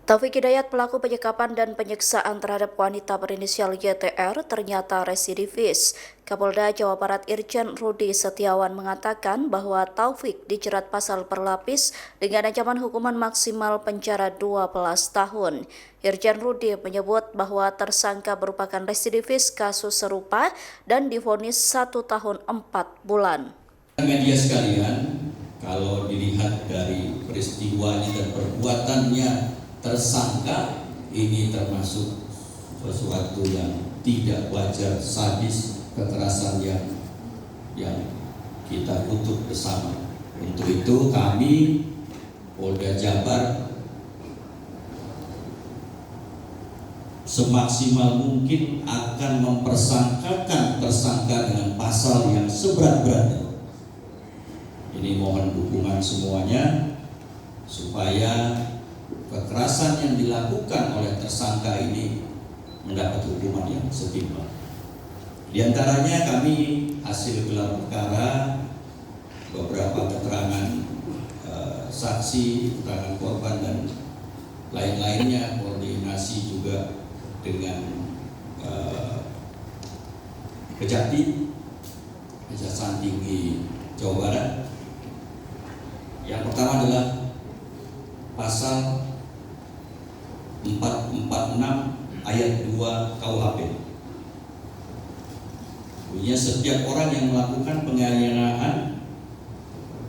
Taufik Hidayat, pelaku penyekapan dan penyiksaan terhadap wanita berinisial YTR, ternyata residivis. Kapolda Jawa Barat Irjen Rudi Setiawan mengatakan bahwa Taufik dijerat pasal berlapis dengan ancaman hukuman maksimal penjara 12 tahun. Irjen Rudi menyebut bahwa tersangka merupakan residivis kasus serupa dan divonis 1 tahun 4 bulan. Media sekalian, kalau dilihat dari peristiwanya dan perbuatannya tersangka, ini termasuk sesuatu yang tidak wajar, sadis, kekerasan yang kita kutuk bersama. Untuk itu kami Polda Jabar semaksimal mungkin akan mempersangkakan tersangka dengan pasal yang seberat-beratnya. Ini mohon dukungan semuanya supaya kekerasan yang dilakukan oleh tersangka ini mendapat hukuman yang setimpal. Di antaranya kami hasil gelar perkara, beberapa keterangan saksi, keterangan korban dan lain-lainnya, koordinasi juga dengan Kejaksaan Tinggi Jawa Barat. Yang pertama adalah pasal 446 ayat 2 KUHP. Bunyinya, setiap orang yang melakukan penganiayaan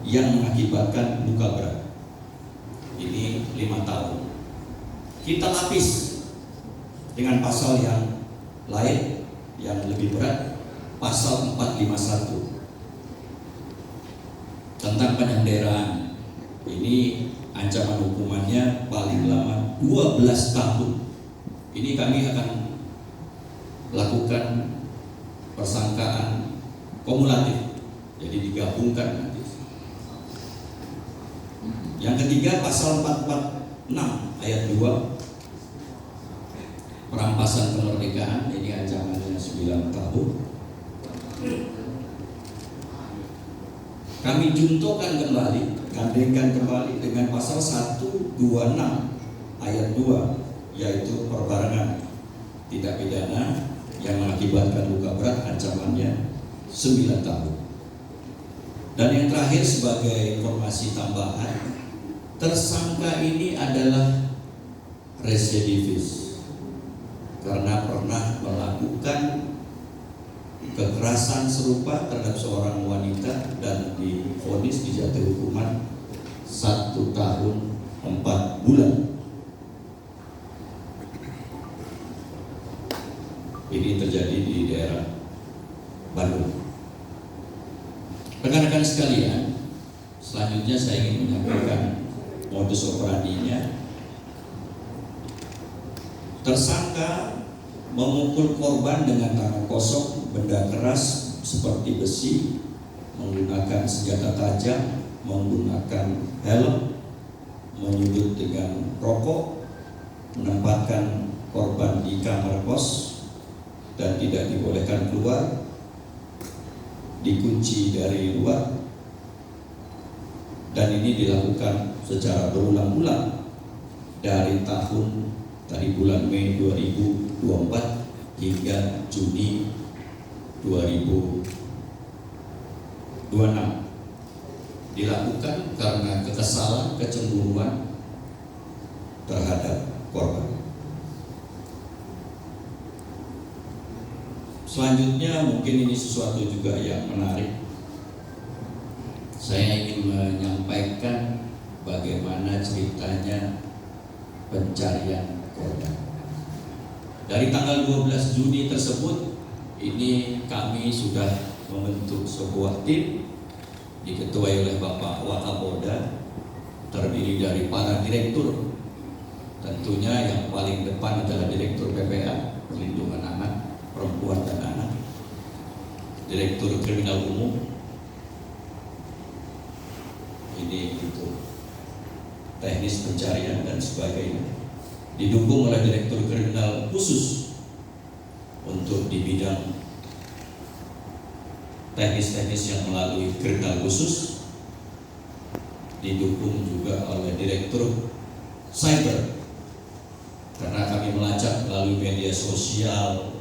yang mengakibatkan luka berat, ini 5 tahun. Kita lapis dengan pasal yang lain yang lebih berat, pasal 451 tentang penyanderaan. Ini ancaman hukumannya paling lama 12 tahun. Ini kami akan lakukan persangkaan kumulatif, jadi digabungkan nanti. Yang ketiga pasal 446 ayat 2 perampasan kemerdekaan, ini ancamannya 9 tahun. Kami juntokan kembali, gandengkan kembali dengan pasal 126 ayat 2, yaitu perbarengan tindak pidana yang mengakibatkan luka berat, ancamannya 9 tahun. Dan yang terakhir sebagai informasi tambahan, tersangka ini adalah residivis karena pernah melakukan kekerasan serupa terhadap seorang wanita dan divonis dijatuhi hukuman 1 tahun 4 bulan. Ini terjadi di daerah Bandung. Rekan-rekan sekalian, selanjutnya saya ingin menyampaikan modus operandinya. Tersangka memukul korban dengan tangan kosong, benda keras seperti besi, menggunakan senjata tajam, menggunakan helm, menyudut dengan rokok, menempatkan korban di kamar kos dan tidak dibolehkan keluar, dikunci dari luar, dan ini dilakukan secara berulang-ulang dari bulan Mei 2024 hingga Juni 2026. Dilakukan karena kekesalan, kecemburuan terhadap korban. Selanjutnya mungkin ini sesuatu juga yang menarik. Saya ingin menyampaikan bagaimana ceritanya pencarian korban. Dari tanggal 12 Juni tersebut, ini kami sudah membentuk sebuah tim diketuai oleh Bapak Wakapolda, terdiri dari para direktur. Tentunya yang paling depan adalah Direktur PPA, Perlindungan Anak, Perempuan dan Anak, Direktur Kriminal Umum, ini itu teknis pencarian dan sebagainya, didukung oleh Direktur Kriminal Khusus untuk di bidang teknis-teknis yang melalui kriminal khusus, didukung juga oleh Direktur Cyber karena kami melacak melalui media sosial,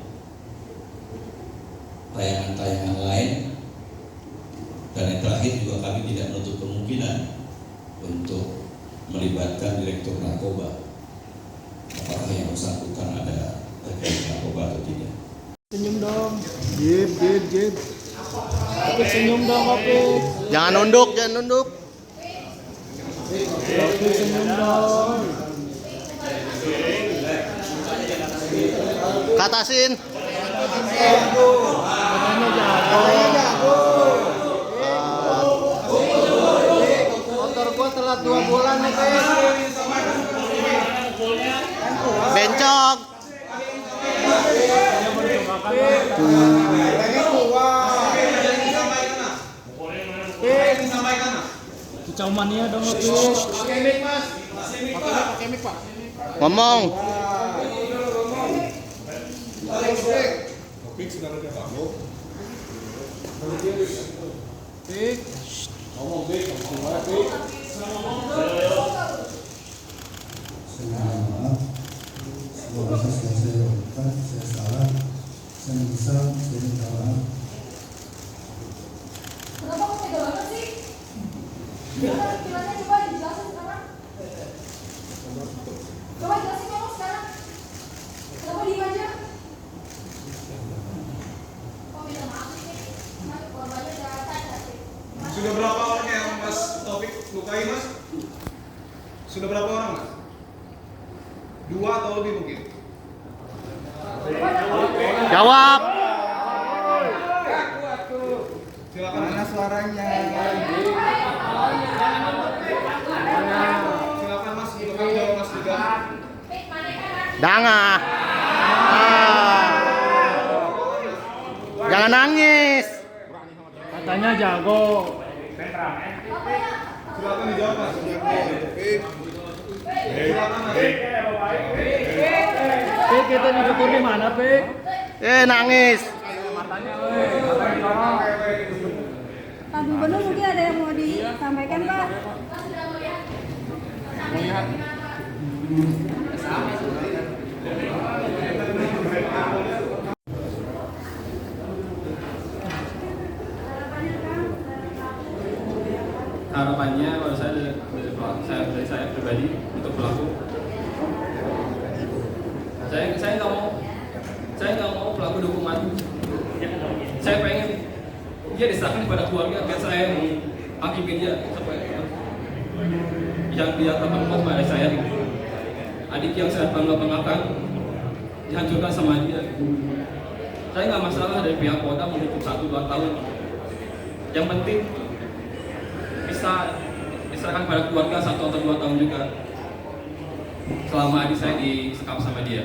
tayangan-tayangan lain, dan yang terakhir juga kami tidak menutup kemungkinan untuk melibatkan direktur narkoba. Apakah yang bersangkutan ada terkait narkoba atau tidak? Senyum dong. Jib. Oke, senyum dong, oke. Jangan nunduk, jangan nunduk. Oke, senyum dong. Katasin. Katanya jago. Motor gua telat 2 bulan nih, Pek. Bencong. Kicau mania dong, Pek. Pakai mic, Mas. Pakai mic, Pak. Ngomong. Saya maaf, sebuah proses yang saya lakukan, saya salah, saya menyesal, saya minta maaf. Kenapa kok tega banget sih? Gimana pikirannya, coba dijelasin sekarang. Coba jelasin ngomong sekarang. Kenapa diem aja? Kok minta maaf sih? Mas, korbannya udah sadar sih. Sudah berapa orang yang Mas Taufik lukai, Mas? Sudah berapa orang, Mas? 2 atau lebih mungkin? Jawab. Silakan. Mana suaranya? Silakan, Mas, untuk jawab Mas juga. Danga. Jangan nangis. Katanya jago. Silakan dijawab, Mas. Silakan, Mas. Pek, kita dicukur di mana, Pek? Nangis. Matanya, weh. Pak Gubernur mungkin ada yang mau disampaikan, Pak? Harapannya kalau dari saya pribadi untuk pelaku, saya nggak mau pelaku dihukum mati. Saya pengen dia diserahkan kepada keluarga biar saya menghakimi dia sampai yang dia lakukan pada saya, adik yang saya banggakan dihancurkan sama dia. Saya nggak masalah dari pihak Polda menghukum 1-2 tahun. Yang penting bisa diserahkan pada keluarga 1 atau 2 tahun juga selama adik saya disekap sama dia.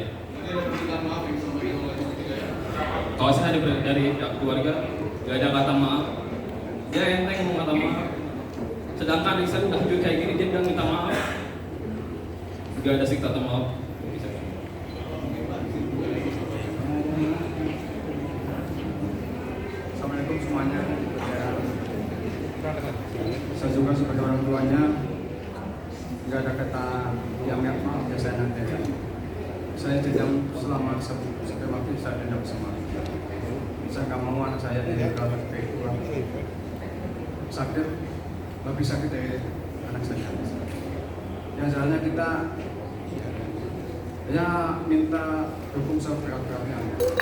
Kalau saya dari pihak keluarga gak ada kata maaf, dia enteng mau kata maaf. Sedangkan adik saya udah hancur kayak gini, dia bilang minta maaf, gak ada sikap kata maaf. Assalamualaikum semuanya. Saya juga sebagai orang tuanya nggak ada kata yang maaf ya, saya nanti saya dendam selama sampai waktu saya dendam semua. Saya nggak mau anak saya ditinggal kayak itu sakit, lebih sakit dari anak saya. Yang jalannya kita ya minta hukum seberat-beratnya.